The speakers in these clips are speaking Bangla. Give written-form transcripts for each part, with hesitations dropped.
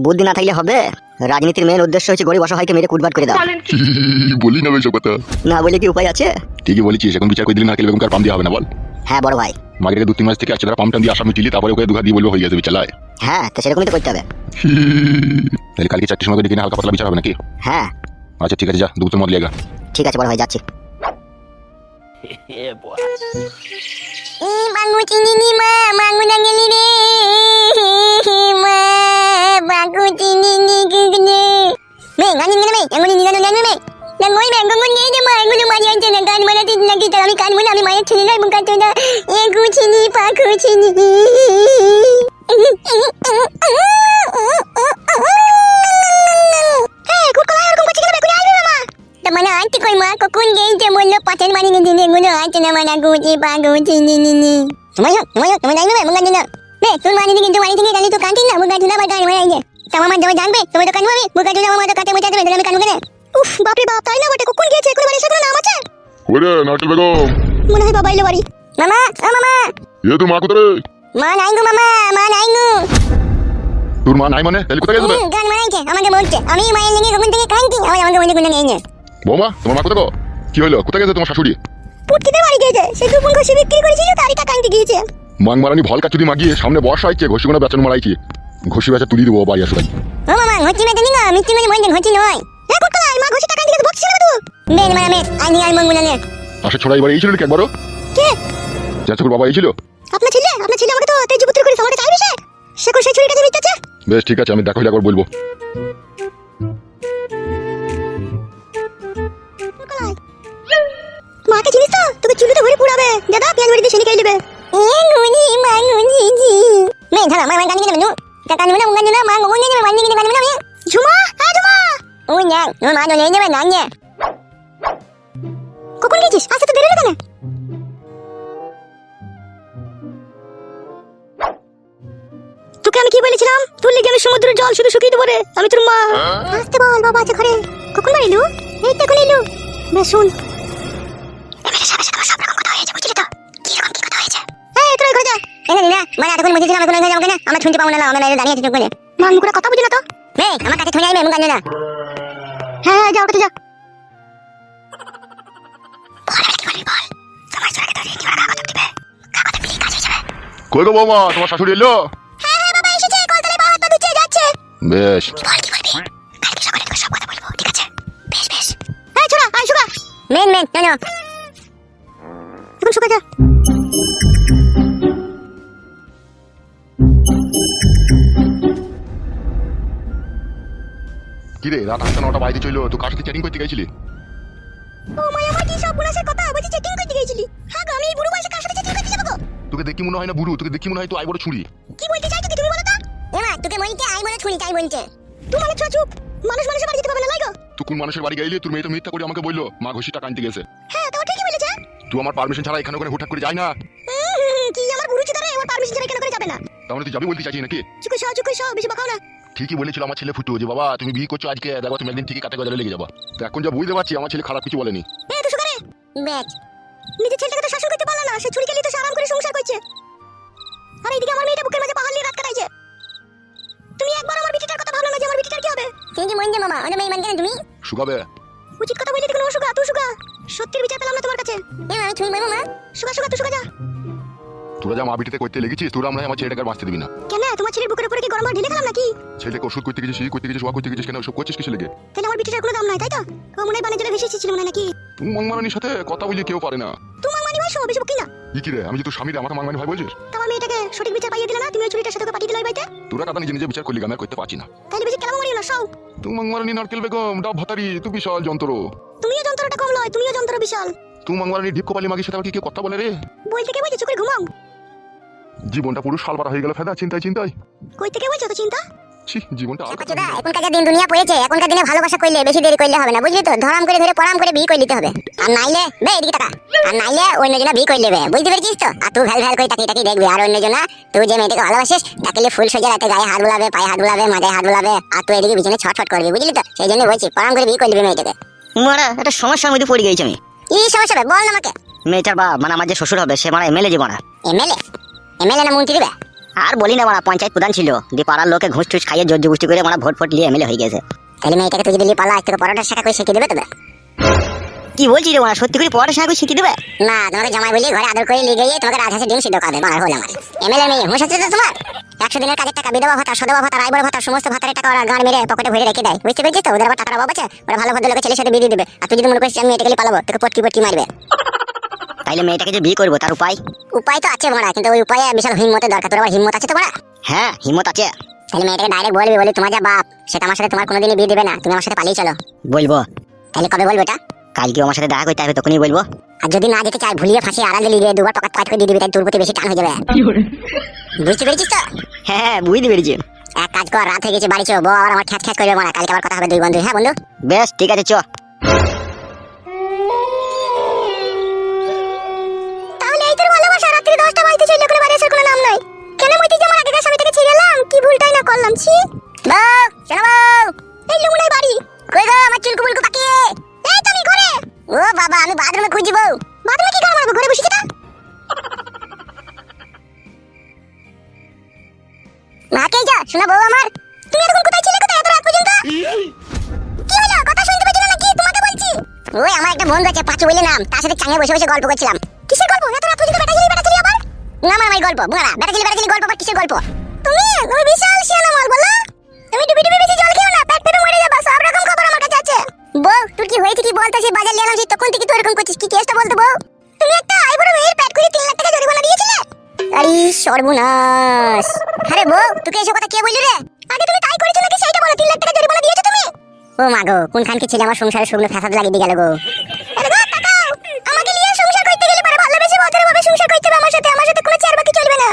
বুদ্ধি না থাকলে হবে? রাজনীতির মেন উদ্দেশ্য হচ্ছে গরিব অসহায়কে মেরে কুটবাট করে দাও। বলি না বেশ কথা। না বলে কি উপায় আছে? ঠিকই বলেছিস, এখন বিচার করে দিলে নারকেল বেগমকে আর পাম দেওয়া হবে না বল। হ্যাঁ বড় ভাই। মাঝে 2-3 মাস থেকে আছে তারা পামটা দিয়ে আসামি দিলি, তারপরে ওকে দুঘা দিয়ে বলবো হয়ে গেছে বিচার। হ্যাঁ তো সেরকমই তো করতে হবে। তাহলে কালকে 4টের সময় ডেকে হালকা পাতলা বিচার হবে নাকি? হ্যাঁ আচ্ছা ঠিক আছে, যা দুপুর মত লিয়েগা। ঠিক আছে বড় ভাই, যাচ্ছি। মাঙ্গু চিনি নি মা, মাঙ্গু না গেলি রে মা, মাঙ্গু চিনি নি গুগনে মে গানি গনে মে এঙ্গুনি নিগানো জানি মে নঙ্গই মে গঙ্গন নেই রে মা, এগুলো মারি আনছে না গান মারাতে নাকি তার আমি কান বলে আমি মায়ের ছেলে নয় মুখা তো না এগু চিনি পাখু চিনি। হ্যাঁ কুকুলা এরকম করছিস কেন? বেকুনি আইবে মামা মানে আনতে কই মা কখন গেইতে বললো পাতেন মারি নি দিনে গুলো আনতে না মানে গুজি পাগুজি নি নি নি তোমায় তুমি জানি না মুগা দিনা বে তুই মানি নি কিন্তু মানি থেকে জানি তো কান্তি না মুগা দিনা বাগান মারাই যে তোমার মা দেবে জানবে তুমি তো কানু আমি মুগা দিনা মামা তো কাটে মচা দেবে আমি কানু কেন? উফ বাপ রে বাপ, তাই না বটে কখন গিয়েছে এখন বাড়ি এসে কোনো নাম আছে? ওরে নারকেল বেগম, মনে হয় বাবা এলো বাড়ি। মামা ও মামা, এ তোর মা কোথায় রে? মা নাই গো মামা, মা নাই গো। তোর মা নাই মানে তাহলে কোথায় গেছে? গান মারাইছে আমাকে বলছে আমি মায়ের লেগে কখন থেকে কান্তি আমার আমাকে বলে কোনো নেই না। বৌমা তোমার মা কোথায় গো? কি হলো, কোথায় গেছে তোমার শাশুড়ি? পুটকিতে বাড়ি গিয়েছে, সে দুপুন ঘষি বিক্রি করেছিল তারই টাকা আনতে গিয়েছে। মাং মারানি ভল কাচুরি মাগিয়ে সামনে বর্ষা আইছে, ঘষি কোনো বেচন মারাইছি, ঘষি বেচা তুলি দেবো বাড়ি আসবে। ও মামা ঘষি মেতে নিগা মিষ্টি মানে বলছেন ঘষি নয়। এ কুটকলা মা ঘষি টাকা আনতে গিয়েছে বকছিস না তুই? বেন মারা মে আনি আর মঙ্গুলা নে। আসে ছড়া এবারে এইছিল নাকি একবারও? কে? চাচুর বাবা এইছিল? আপনার ছেলে আমাকে তো তেজপুত্র করে আমাকে চাইবে সে কোন সে ছুরিটা দিয়ে মিটাচ্ছে। বেশ ঠিক আছে, আমি দেখো একবার বলবো। মাকে চিনিস তো? তোকে চুলিতে ভরে পুড়াবে দাদা, পেঁয়াজ বাড়িতে সেনি খাই নেবে। এ গুনি মাঙ্গুনি জি মে ধারা মা গানি কেন নু টাকা নিবে না মুঙ্গা না মা গঙ্গন নেবে মানি কেন গানি না আমি ঝুমা হ্যাঁ ঝুমা ওই না ও মা দলে নেবে না না কখন গেছিস? আচ্ছা তো দেরি হলো কেন? তোকে আমি কি বলেছিলাম? তোর লেগে আমি সমুদ্রের জল শুধু শুকিয়ে দেবো রে, আমি তোর মা। আসতে বল বাবা আছে ঘরে। কখন বাড়িলু? এই তো এখন এলু। বেশ শুন, এবারে সারা সারা সব রকম কথা হয়েছে বুঝলি তো? কি রকম কি কথা হয়েছে? এই তোর ঘরে যা। এনে না মানে এতক্ষণ বসেছিলাম এখন ঘরে যাবো কেন? আমরা শুনতে পাবো না, আমরা বাইরে দাঁড়িয়ে আছি চুপ করে। মান মুখে কথা বুঝি না তো? বে আমার কাছে থুই আইবে মুখ কান্নে না। হ্যাঁ হ্যাঁ যাও কাছে যা। কই গো বৌমা, তোমার শাশুড়ি এলো? হ্যাঁ হ্যাঁ বাবা এসেছে, কলতলায় পা হাত পা ধুচ্ছে যাচ্ছে। বেশ কি বলবি? কালকে সকালে তোকে সব কথা বলবো, ঠিক আছে? বেশ বেশ। এই ছোড়া আয় সুগা। মেন কেন? এখন সুগা যা। কি রে, রাত 8টা-9টা বাইরে চইলো, তুই কার সাথে চ্যাটিং করতে গেছিলি? ও মায়া আমার কি সব বুলাসের কথা বলছি, চেকিং করতে গেছিলি? হ্যাঁ গো আমি এই বুড়ো বয়সে কার সাথে চেকিং করতে যাবো গো? তোকে দেখি মনে হয় না বুড়ো, তোকে দেখি মনে হয় তুই আই বড় ছুরি। কি বলতে চাইছো কি তুমি বলো তো? এমা তোকে বলতে আই বলে ছুরি চাই বলছে। তুই মানে চুপ, মানুষের বাড়ি যেতে পারবে না লাইগো। তুই কোন মানুষের বাড়ি গেলি? তোর মেয়ে তো মিথ্যা করে আমাকে বললো মা ঘষি টাকা আনতে গেছে। হ্যাঁ তো ঠিকই বলেছে। তুই আমার পারমিশন ছাড়া এখানে ওখানে হুটহাট করে যাই না। কি আমার বুড়ো চিতারে আমার পারমিশন ছাড়া কেন করে যাবে না? তাহলে তুই যাবি বলতে চাইছিস নাকি? চুপ করে বেশি বকাও না। ঠিকই বলেছিল আমার ছেলে ফুটু যে বাবা তুমি বিয়ে করছো আজকে, দেখো তুমি একদিন ঠিকই কাটে গজালে লেগে যাবা। তো এখন যা বুঝতে পারছি আমার ছেলে খারাপ কিছু বলেনি। এই তো সুগারে ব্যাচ নিজের ছেলেটাকে তো শাসন করতে পারলা না, সে ছুরি খেলি তো আরাম করে সংসার করছে। আর এইদিকে আমার মেয়েটা বুকের মাঝে পাহাড় নিয়ে রাত কাটাইছে। তুমি একবার আমার বিটিটার কথা ভাবলো না যে আমার বিটিটার কি হবে? তুমি কি মইন্দে মামা ওটা মেয়ে মান কেন তুমি? শুকাবে উচিত কথা বলি দেখো সুগা, তুই সুগা সত্যির বিচার পেলাম না তোমার কাছে। এ আমি ছুঁই মারবো মা। সুগা তুই সুগা যা। তোরা যা মা বিটিতে করতে লেগেছিস, তোরা আমরা আমার ছেলেটাকে আর বাঁচতে দিবি না। কেন তোমার ছেলের বুকের উপরে কি গরম ঢেলে খেলাম নাকি? ছেলেকে ওষুধ করতে গেছিস, করতে গেছিস, ওয়া করতে গেছিস, কেন সব করছিস কিসে লেগে? তাহলে আমার বিটিটার কোনো দাম নাই তাই তো? ও মনে হয় বানে জলে ভেসে এসেছিল মনে হয় নাকি? তুই মাংমারানির সাথে কথা বলি কেউ পারে না। তোমার মানি ভাই সব বেশি বকি না। কি রে, আমি যে তোর স্বামীর আমাকে মাংমানি ভাই বলছিস? তোমার মেয়েটাকে সঠিক বিচার পাইয়ে দিলে না, তুমি ওই ছুরিটার সাথে পাঠিয়ে দিলে বাইতে। তোরা কথা নিজে নিজে বিচার করলি, আমি আর করতে পারছি না। তাহলে বেশি কেলাম মারিও না সব। তুই মাংমারানি নারকেল বেগম ডাব ভাতারি, তুই বিশাল যন্ত্র। তুমিও যন্ত্রটা কম লয়, তুমিও যন্ত্র বিশাল। তুই মাংমারানি ঢিপ কপালি মাগির সাথে আর কি কেউ কথা বলে রে? বলতে কে বলছে চুপ করে ঘুমাও। জীবনটা পুরো শালবারা হয়ে গেল ফেদা চিন্তায়। কই থেকে বলছো তো চিন্তা? ছি, জীবনটা আর আচ্ছা দা এখনকার দিন দুনিয়া পড়েছে, এখনকার দিনে ভালোবাসা করলে বেশি দেরি করলে হবে না বুঝলি তো? ধরাম করে ধরে পরাম করে বিয়ে করে নিতে হবে। আর নাইলে বে এদিকে টাকা, আর নাইলে অন্যজনা বিয়ে করে নেবে, বুঝতে পেরেছিস তো? আর তুই ভ্যাল করে তাকিয়ে দেখবি, আর অন্যজনা তুই যে মেয়েটাকে ভালোবাসিস তাকে ফুল সোজা রাতে গায়ে হাত বুলাবে, পায়ে হাত বুলাবে, মাথায় হাত বুলাবে, আর তুই এদিকে বিছানে ছটফট করবি বুঝলি তো? সেই জন্য বলছি পরাম করে বিয়ে করে নেবে মেয়েটাকে। মারা একটা সমস্যার মধ্যে পড়ে গেছি আমি। কি সমস্যা হবে বল আমাকে। মেয়েটার বাপ মানে আমার যে শ্বশুর হবে সে মারা এমএলএ যে মারা। এমএলএ না মন্ত্রী বে? আর বলি না মারা, পঞ্চায়েত প্রধান ছিল, দিয়ে পাড়ার লোকে ঘুষ টুস খাইয়ে জোর জবরদস্তি করে মারা ভোট নিয়ে এমএলএ হয়ে গেছে। তাহলে মেয়েটাকে তুই যদি পালা, আজ থেকে পরোটা শেখা করে শিখিয়ে দেবে তবে? কি বলছি রে মারা, সত্যি করে পড়াটা শেখা শিখিয়ে দেবে? না, তোমাকে জামাই বলি ঘরে আদর করে নিয়ে গিয়ে তোমাকে রাজহাঁসের ডিম সিদ্ধ খাবে, মার হল আমার এমএলএ মেয়ে। হুঁশ আছে তো তোমার? 100 দিনের কাজের টাকা, বিধবা ভাতা, সদবা ভাতা, রায়বর ভাতা, সমস্ত ভাতারের টাকা ওরা গাঁড় মেরে পকেটে ভরে রেখে দেয়। বুঝতে পেরেছিস তো? ওদের আবার টাকার অভাব আছে, ওরা ভালো ভদ্র লোকের ছেলের সাথে বিয়ে দিয়ে দেবে। আর তুই যদি মনে করিস আমি মেয়েটাকে পালাবো, তোকে পটকি মারবে। তাইলে মেয়েটাকে যে বিয়ে করবো তার উপায়? উপায় তো আছে মারা, কিন্তু ওই উপায়ে বিশাল হিম্মতের দরকার। তোর আবার হিম্মত আছে তো মারা? হ্যাঁ হিম্মত আছে। তাহলে মেয়েটাকে ডাইরেক্ট বলবি, বলি তোমার যা বাপ সেটা আমার সাথে তোমার কোনোদিনই বিয়ে দেবে না, তুমি আমার সাথে পালিয়ে চলো। বলবো। তাহলে কবে বলবো এটা? কালকে আমার সাথে দেখা করতে হবে, তখনই বলবো। আর যদি না যেতে চাই, ভুলিয়ে ফাঁসিয়ে আড়ালে লিগে দুবার পকাত করে দিয়ে দিবি, তাই তোর প্রতি বেশি টান হয়ে যাবে। বুঝতে পেরেছিস তো? হ্যাঁ বুঝতে পেরেছি। এক কাজ কর, রাত হয়ে গেছে, বাড়ি চো, বউ আবার আমার খ্যাচ করবে মারা। কালকে আবার কথা হবে দুই বন্ধু। হ্যাঁ বন্ধু? বেশ ঠিক আছে, চ। তাহলে এই তোর ভালোবাসা রাত্রি 10টা বাজতে চলে করে বাড়ি আসার কোনো নাম নাই। কেন মইতে যে আমার আগেকার স্বামী থেকে ছিড়ে গেলাম, কি ভুলটাই না করলাম। ছি বউ, শোনো বউ, এই লুমুনাই বাড়ি কই গো? আমার চুলকু বুলকু পাকিয়ে এই তুমি ঘরে। ও বাবা, আমি বাথরুমে খুঁজি বউ। বাথরুমে কি করে মারবো? ঘরে বসেছি না। মাকে যা, শোনো বউ আমার, তুমি এখন কোথায় ছিলে? কোথায় এত রাত পর্যন্ত? কি হলো? কথা শুনতে পেয়েছ না নাকি? তোমাকে বলছি। ওই আমার একটা বন্ধু আছে, পাঁচু বলে নাম, তার সাথে চাঙে বসে বসে গল্প করছিলাম। কিসের গল্প? এত রাত পর্যন্ত বেটাগিলি আবার? না মামাই গল্প বুড়া, বেটাগিলি গল্প আবার কিসের গল্প? তুমি বিশাল শিয়ানা মাল বলো। তুমি ডুবি বেশি জল খেও না, পেট পেটে মরে যাবে। সব রকম খবর আমার কাছে আছে। বউ তোর কি হয়েছে? কি বলতো? সে বাজার নিয়ে এলাম, সেই তখন থেকে তুই এরকম করছিস, কি কেসটা বলতো বউ? তুমি একটা আইবুড়ো মেয়ের পেট খুলে 3 লাখ টাকা জরিমানা দিয়েছিলে। আরে সর্বনাশ! আরে বউ, তোকে এসব কথা কে বললি রে? আগে তুমি তাই করেছো নাকি সেইটা বলো। 3 লাখ টাকা জরিমানা দিয়েছো তুমি? ও মা গো, কোনখান কি ছেলে আমার সংসারে শুকনো ফ্যাসাদ লাগিয়ে দিয়ে গেল গো। আরে গো তাকাও, আমাকে নিয়ে সংসার করতে গেলে পরে ভালোবেসে ভদ্রভাবে সংসার করতে হবে আমার সাথে। আমার সাথে কোনো চেয়ার বাকি চলবে না।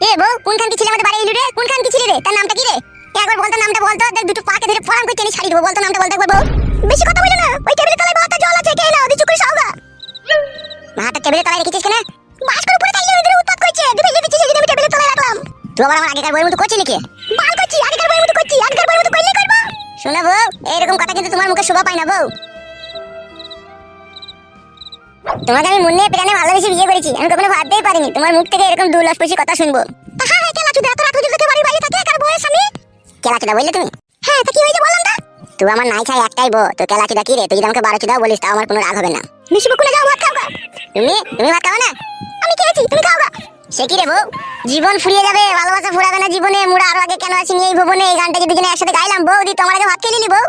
এ বউ, কোনখান কি ছেলে আমাদের বাড়ি এলি রে? কোনখান কি ছেলে রে? তার নামটা কি রে? একবার বলতো নামটা বলতো, দেখ দুটো পাকে ধরে ফরাম করে টেনে ছাড়ি দেবো। বলতো নামটা বলতে একবার বউ। বেশি কথা বলো না। ওই টেবিলের তলায় ভাতটা জল আছে, কে নাও, দি চুকুরে খাওগা। ভাতটা টেবিলের তলায় রেখেছিস কেন? বাস করে উপরে তাইলে ওদের উৎপাত করছে, দিবে দিচ্ছিস, সেদিন আমি টেবিলের তলায় রাখলাম। তুই আবার আমার আগেকার বইয়ের মতো করছিস নাকি? বাল করছি, আগেকার বইয়ের মতো করছি। আগেকার বইয়ের মতো করলে করব। শোনা বউ, এইরকম কথা কিন্তু তোমার মুখে শোভা পায় না বউ। তোমাকে আমি মনে প্রাণে ভালোবেসে বিয়ে করেছি, আমি কখনো ভাবতেই পারিনি তোমার মুখ থেকে এরকম দুর্লভস্পর্শী কথা শুনবো। হ্যাঁ কেলা চুদা, এত রাত পর্যন্ত বাড়ির বাইরে থাকে কার বউয়ের স্বামী? কেলা চুদা বললে তুমি? হ্যাঁ তা কি হয়েছে বললাম না? তুই আমার নাই চাই একটাই বউ, তো কেলা চুদা কি রে? তুই যদি আমাকে 12 চুদাও বলিস তাও আমার কোনো রাগ হবে না। বেশি বকুলে যাও, ভাত খাও গা। তুমি ভাত খাও না? আমি খেয়েছি, তুমি খাও গা। সে কি রে বউ, জীবন ফুরিয়ে যাবে, ভালোবাসা ফুরাবে না জীবনে। মুড়া আরো আগে কেন আসিনি এই ভুবনে? এই গানটা যে দুজনে একসাথে গাইলাম বউ, দি তোমার আগে ভাত খেয়ে নিলি বউ।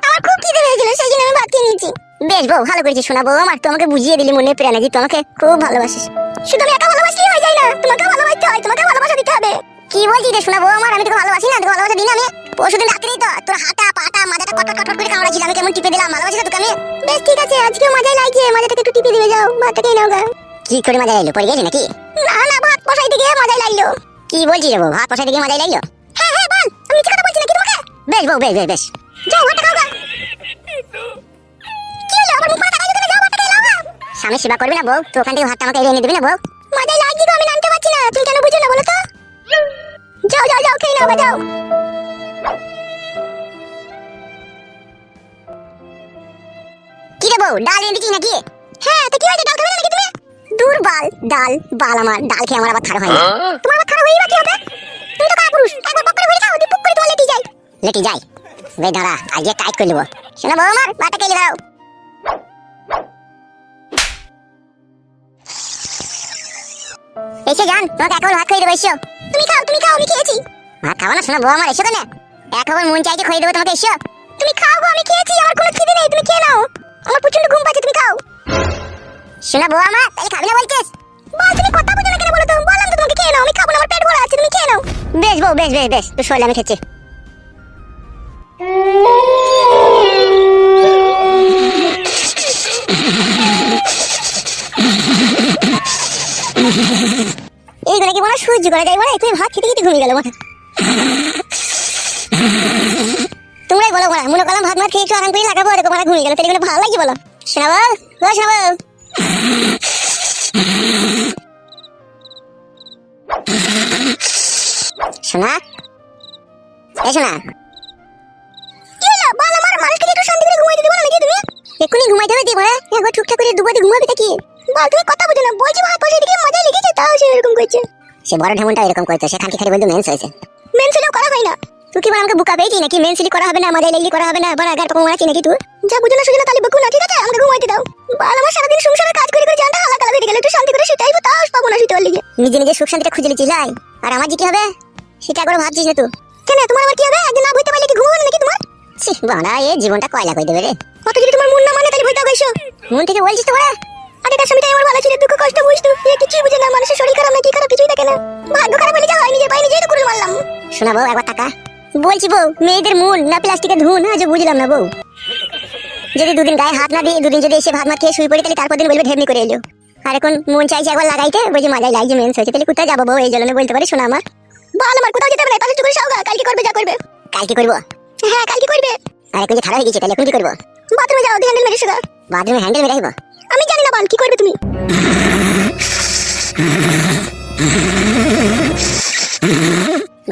আমার খুব খিদে পেয়েছিল, সেই জন্য আমি ভাত খেয়ে নিয়েছি। বেশ বউ, ভালো করেছিস শোনা বউ আমার। তুই আমাকে বুঝিয়ে দিলি মনে প্রাণে যে তুই আমাকে খুব ভালোবাসিস। শুধু আমি একা ভালোবাসলেই হয়ে যায় না, তোমাকে ভালোবাসতে হয়, তোমাকে ভালোবাসা দিতে হবে। কি বলছিস রে শোনা বউ আমার? আমি তোকে ভালোবাসি না? তোকে ভালোবাসা দিই না আমি? পরশুদিন রাত্রেই তো তোর হাতা পাটা মাথাটা কটকট করে কামড়াচ্ছিল, আমি কেমন টিপে দিলাম। ভালোবাসি না তোকে আমি? বেশ ঠিক আছে, আজকেও মজাই লাগছে, মাথাটাকে একটু টিপে দিবে। যাও ভাতটা খেয়ে নাও গা। কি করে মজা লাগলো? পড়ে গেলি নাকি? না ভাত বসাইতে গিয়ে মজাই লাগলো। কি বলছিস রে বউ? ভাত বসাইতে গিয়ে মজাই লাগলো? হ্যাঁ বল, আমি মিথ্যে কথা বলছি নাকি তোমাকে? বেশ বউ, বেশ যাও ভাতটা খাও গা। কি হলো আবার মুখ পাতা গাইলো? তুমি যাও ভাতটা খেয়ে নাও গা। স্বামী সেবা করবি না বউ? তো ওখান থেকে ভাতটা আমাকে এনে দিবি না বউ? মজাই লাগছে গো, আমি নামতে পারছি না। তুমি কেন বুঝো না বলো তো? যাও খেয়ে নাও গা, যাও। কি রে বউ, ডাল এনে দিছিস নাকি? হ্যাঁ তো কি হয়েছে, ডাল খাবে না নাকি তুমি? দূর বাল আমার ডাল খেয়ে আমার আবার খারাপ হয় না। তোমার আবার খারাপ হয়ে কি হবে? তুমি তো কাপুরুষ, একবার পক করে ভরে খাও, দি পুক করে তোমার লেটি যায়। বে দাঁড়া, আজকে টাইট করে দেবো। শোনো বউ আমার, ভাতটা খেয়ে দাও। এসে জান, তোমাকে এক ভাত খেয়ে দেবো। এসো তুমি খাও, আমি খেয়েছি। ভাত খাওয়া না শোনো বউ আমার? এসো কেন? এক খাবার মন চাইছে খেয়ে দেবো তোমাকে। এসো তুমি খাও গো, আমি খেয়েছি, আমার কোনো খিদে নেই, তুমি খেয়ে নাও। আমার প্রচন্ড ঘুম পাচ্ছে, তুমি খাও। শোনা বউ আমার, তাই খাবি না বলছিস? বল, তুমি কথা বুঝো না কেন বলো তো? বললাম তো তোমাকে খেয়ে নাও, আমি খাবো না, আমার পেট ভরা আছে, তুমি খেয়ে নাও। বেশ বউ, বেশ তুই শোলে আমি খেয়েছি। এইগুলো কি বলা সহ্য করা যায়? বলে তুমি ভাত খেতে ঘুমিয়ে গেল মাথা। তোমরাই বলো বলা, মনে করলাম ভাত খেয়ে একটু আরাম করে লাগাবো, এরকম মাথা ঘুমিয়ে গেল। তাহলে ভালো লাগছে বলো? শোনাবো শোনা, শোনা কি হলো বল আমার? মানুষকে একটু শান্তি করে ঘুমাইতে দিবো না নাকি তুমি? এক্ষুনি ঘুমাইতে হবে দিবো? একবার টুকটাক করে দুবারে ঘুমাবে কি? বল, তুমি কথা বুঝো না? বলছি ভাত বসে দিকে মজা লেগেছে, তাও সে এরকম করছে। সে বড় ঢেমনটা এরকম করতো, সে খানকি খালি বলতো মেন্স হয়েছে। মেন ছেলেও করা হয় না। তুই কি বল আমাকে বুকা পেয়েছি নাকি? মেন ছেলে করা হবে না, মাঝে লেগলি করা হবে না, বড় আগার পকম আছে নাকি তুই? যা বুঝো না সুঝো না তাহলে বকু না, ঠিক আছে? আমাকে ঘুমাইতে দাও। বাল আমার সারাদিন সংসারে কাজ করে করে জানটা হালাকালা হয়ে গেল, একটু শান্তি করে সেটাই তাস পাবো না, সেটা লিগে নিজে নিজে সুখ শান্তিটা খুঁজে লিছিস লাই। আর আমার যে কি হবে সেটা একবার ভাবছিস না তুই? কেন তোমার আবার কি হবে? একদিন না বইতে পারলে কি ঘুমাবে নাকি তোমার? ছি বাড়া, এ জীবনটা কয়লা কই দেবে রে। কত যদি তোমার মন না মানে তাহলে বইতে গেছো মন থেকে বলছিস তোরা? আরে তার স্বামীটাই আমার ভালো ছিল, দুঃখ কষ্ট বুঝতো, এ কিছুই বুঝে না, মানুষের শরীর খারাপ না কি খারাপ কিছুই দেখে না, ভাগ্য খারাপ হলে যা হয় নিজের পায়ে নিজেই তো করে মারলাম। শোনা বউ একবার টাকা বলছি বউ, মেয়েদের মন না প্লাস্টিকের ধুন, আজ বুঝলাম না বউ। যদি দুদিন গায়ে হাত না দিয়ে দুদিন যদি এসে ভাত মাত খেয়ে শুয়ে পড়ি তাহলে তারপর দিন বলবে ঢেমনি করে এলো। আর এখন মন চাইছে একবার লাগাইতে, বলছি মাজাই লাগছে মেন্স হয়েছে, তাহলে কোথায় যাবো বউ? এই জন্য বলতে পারি শোনা আমার ভালো, আমার কোথাও যেতে হবে না, তাহলে চুকুর সাউগা কালকে করবে যা করবে। কালকে করবো? হ্যাঁ কালকে করবে। আর এখন যে খারাপ হয়ে গেছে তাহলে এখন কি করবো? বাথরুমে যাও, হ্যান্ডেল মেরে শুগা। বাথরুমে হ্যান্ডেল মেরাইবো? আমি জানি না বাল, কি করবে তুমি?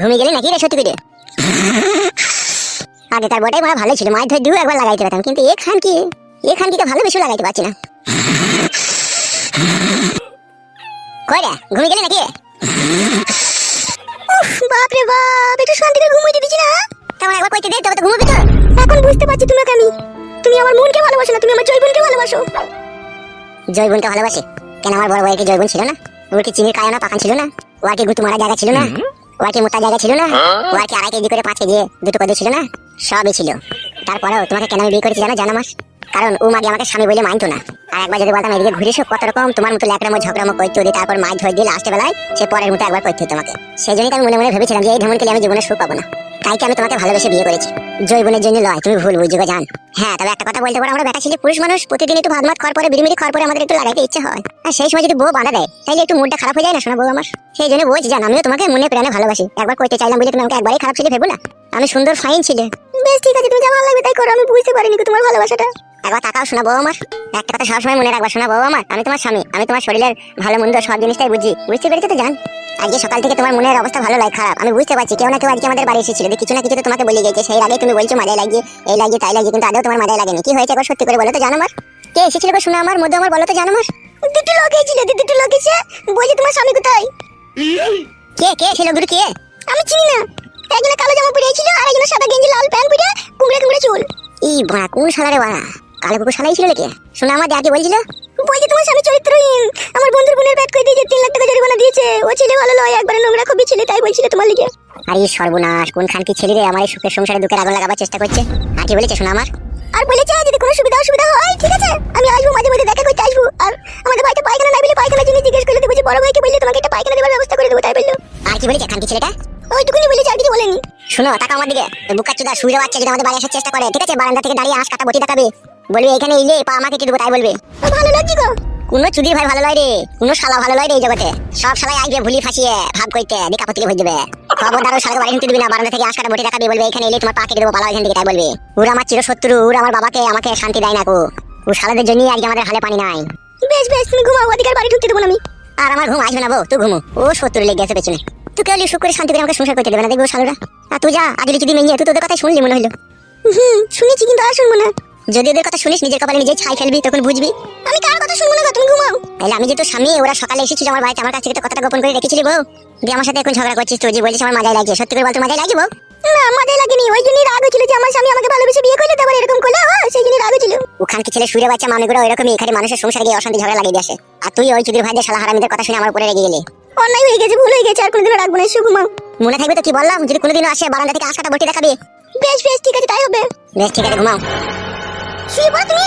ঘুমিয়ে গেলে নাকি রে সত্যি করে? আগে তার বটাই মনে ভালো ছিল, মাছ ধরে দিও একবার লাগাইতে পারতাম, কিন্তু এখান কি ভালো বেশি লাগাইতে পারছি না। কই রে ঘুমিয়ে গেলে নাকি? বাপ রে বাপ, একটু শান্তিতে ঘুমাইতে দিছি না? তোমার একবার কইতে দে, তবে তো ঘুমাবি তো। এখন বুঝতে পারছি তোমাকে আমি, তুমি আমার মনকে ভালোবাসো না, তুমি আমার জয়গুণকে ভালোবাসো। জয়গুণকে ভালোবাসে? কেন আমার বড় ভাইয়ের কি জয়গুণ ছিল না? ওর কি চিনির কায়না পাকান ছিল না? ওর কি গুতু মারা জায়গা ছিল না? ওর কি মোটা জায়গা ছিল না? ওর কি 2.5 কেজি করে 5 কেজি দুটো কদু ছিল না? সবই ছিল। তারপরেও তোমাকে কেন আমি বিয়ে করেছি জানো মাস? কারণ ও মাগে আমাকে স্বামী বলে মানতো না। আর একবার যদি বলতাম এদিকে ঘুরে এসো, কত রকম তোমার মতো ল্যাকড়ামো ঝগড়ামো করতে হতো, তারপর মাছ ধরে দিয়ে লাস্টে বেলায় সে পরের মতো একবার করতে হতো তোমাকে। সেই জন্যই আমি মনে মনে ভেবেছিলাম যে এই ঢেমনকে আমি জীবনে সুখ পাবো না, তাই আমি তোমাকে ভালোবেসে বিয়ে করেছি। জৈবনের জন্য লয়, তুমি ভুল বুঝছো জান। হ্যাঁ তবে একটা কথা বলতে পারো, আমরা বেটা ছেলে পুরুষ মানুষ প্রতিদিন একটু ভাত মাত খাওয়ার পরে বিড়িমিড়ি খাওয়ার পরে আমাদের একটু লাগাইতে ইচ্ছে হয়। আর সেই সময় যদি বউ বাঁধা দেয় তাইলে একটু মুডটা খারাপ হয়ে যায় না শোনা বউ আমার? সেই জন্য বলছি জান, আমিও তোমাকে মনে প্রাণে ভালোবাসি। একবার কইতে চাইলাম বলে তুমি আমাকে একবারই খারাপ ছেলে ভেবো না। আমি সুন্দর ফাইন ছিলে। বেশ ঠিক আছে, তুমি যা ভালো লাগবে তাই করো, আমি বুঝতে পারিনি তোমার ভালোবাসাটা। একবার তাকাও শোনা বউ আমার, একটা কথা সবসময় মনে রাখবা শোনা বউ আমার, আমি তোমার স্বামী, আমি তোমার শরীরের ভালো মন্দ সব জিনিসটাই বুঝি। বুঝতে পেরেছো তো জান? আজকে সকাল থেকে তোমার মনের অবস্থা ভালো লাগে খারাপ আমি বুঝতে পারছি। কেউ না কেউ আজকে আমাদের বাড়ি এসেছিল, কিছু না কিছু তো তোমাকে বলে গেছে। সেই আগে তুমি বলছো মাজায় লাগিয়ে এই লাগিয়ে তাই লাগিয়ে, কিন্তু আদৌ তোমার মাজায় লাগেনি। কি হয়েছে একবার সত্যি করে বলো তো জানো আমার? কে এসেছিল গো শোনা আমার মধ্যে আমার, বলো তো জানো আমার? দুটো লোক এসেছিল, দুটো লোক এসে বলছে তোমার স্বামী কোথায়? কে ছিল দুটো? কে? আমি চিনি না। একজনে কালো জামা পরে ছিল আর একজনে সাদা গেঞ্জি লাল প্যান্ট পরে কুমড়ে কুমড়ে চুল। এই বাড়া কোন শালারে বাড়া? কালো কুকুর শালাই ছিল নাকি? শোনা আমার যাকে বলছিল বলছে তোমার স্বামী চরিত্রহীন, আমার বন্ধুর বোনের ব্যাট করে দিয়েছে, 3 লাখ টাকা জরিমানা দিয়েছে, ও ছেলে ভালো নয়, একবারে নোংরা খুবই ছেলে, তাই বলছিল তোমার লিগে। আরে সর্বনাশ, কোন খানকি ছেলে রে আমার এই সুখের সংসারে দুঃখের আগুন লাগাবার চেষ্টা করছে। আর কি বলেছে শোনা আমার? আর বলেছে যদি কোনো সুবিধা অসুবিধা হয় ঠিক আছে আমি আসবো, মাঝে মাঝে দেখা করতে আসবো। আর আমাদের বাড়িতে পায়খানা নাই বলে পায়খানার জন্য জিজ্ঞেস করলে বলছে বড় ভাইকে বললে তোমাকে একটা পায়খানা দেওয়ার ব্যবস্থা করে দেবো, তাই বললো। আর কি বলেছে খানকি ছেলেটা? ওইটুকুনি বলেছে, আর কিছু বলেনি। শোনো টাকা আমার দিকে, বুকাচুদা সুইরে বাচ্চা যদি আমাদের বাড়ি আসার চেষ্টা করে ঠিক আছে, বারান্দা থেকে দাঁড়িয়ে আঁশ কাটা বটি দেখাবে, বলবি এখানে এলে পা আমাকে কি দেবো তাই বলবে। ভালো লাগছে গো। কোনো চুদি ভাই ভালো লয় রে, কোনো শালা ভালো লয় রে এই জগতে। সব শালাই আইবে ভুলি ফাঁসিয়ে ভাব কইতে দিকা পতিলে হয়ে যাবে। খবরদার শালাকে বাড়ি ঢুকতে দিবি না, বারান্দা থেকে আঁশ কাটা বটি দেখাবে, বলবে এখানে এলে তোমার পা কেটে দেবো, পালাও এখান থেকে তাই বলবে। ওরা আমার চিরশত্রু, ওরা আমার বাবাকে আমাকে শান্তি দেয় না কো। ও শালাদের জন্যই আজকে আমাদের হালে পানি নাই। বেশ বেশ তুমি ঘুমাও, অধিকার বাড়ি ঢুকতে দেবো না আমি। আর আমার ঘুম আসবে না বউ, তুই ঘুমো, ও শত্রু লেগে গেছে পেছনে। তুই কেউ সুখ করে শান্তি করে আমাকে সংসার করতে দেবে না, দেখবো শালুরা। আর তুই যা আগে লিখে দিবি মেয়ে, তুই তোদের কথাই শুনলি মনে হলো। শুনেছি কিন্তু আর শুনবো না। যদি ওদের কথা শুনিস নিজের কপালে নিজেই ছাই ফেলবি, তখন বুঝবি। আমি কার কথা শুনবো না, তুমি ঘুমাও। তাহলে আমি যে তোর স্বামী, ওরা সকালে এসেছিল আমার বাড়িতে, আমার কাছ থেকে তো কথাটা গোপন করে রেখেছিলি বউ, দিয়ে আমার সাথে এখন ঝগড়া করছিস তুই, যে বলছিস আমার মাজায় লাগছে। সত্যি করে বল তোর মাজায় লাগছে বউ? না মাজায় লাগেনি, ওই জন্যই রাগ হয়েছিল যে আমার স্বামী আমাকে ভালোবেসে বিয়ে করলে তারপর এরকম করলে, সেই জন্যই রাগ হয়েছিল। ওখান কি ছেলে শুয়ে বাচ্চা মামিগুলো এরকমই এখানে মানুষের সংসারে গিয়ে অশান্তি ঝগড়া লাগিয়ে আসে, আর তুই ওই চুদির ভাইদের শালা হারামিদের কথা শুনে আমার উপরে রেগে গেলি। অন্যায় হয়ে গেছে, ভুল হয়ে গেছে, আর কোনোদিনও রাখবো না, ঘুমাও। মনে থাকবে তো কি বললাম? যদি কোনোদিনও আসে বারান্দা থেকে আঁশ কাটা বটি দেখাবে। বেশ বেশ ঠিক আছে তাই হবে। বেশ ঠিক আছে ঘুমাও। শুয়ে পড়ো তুমি।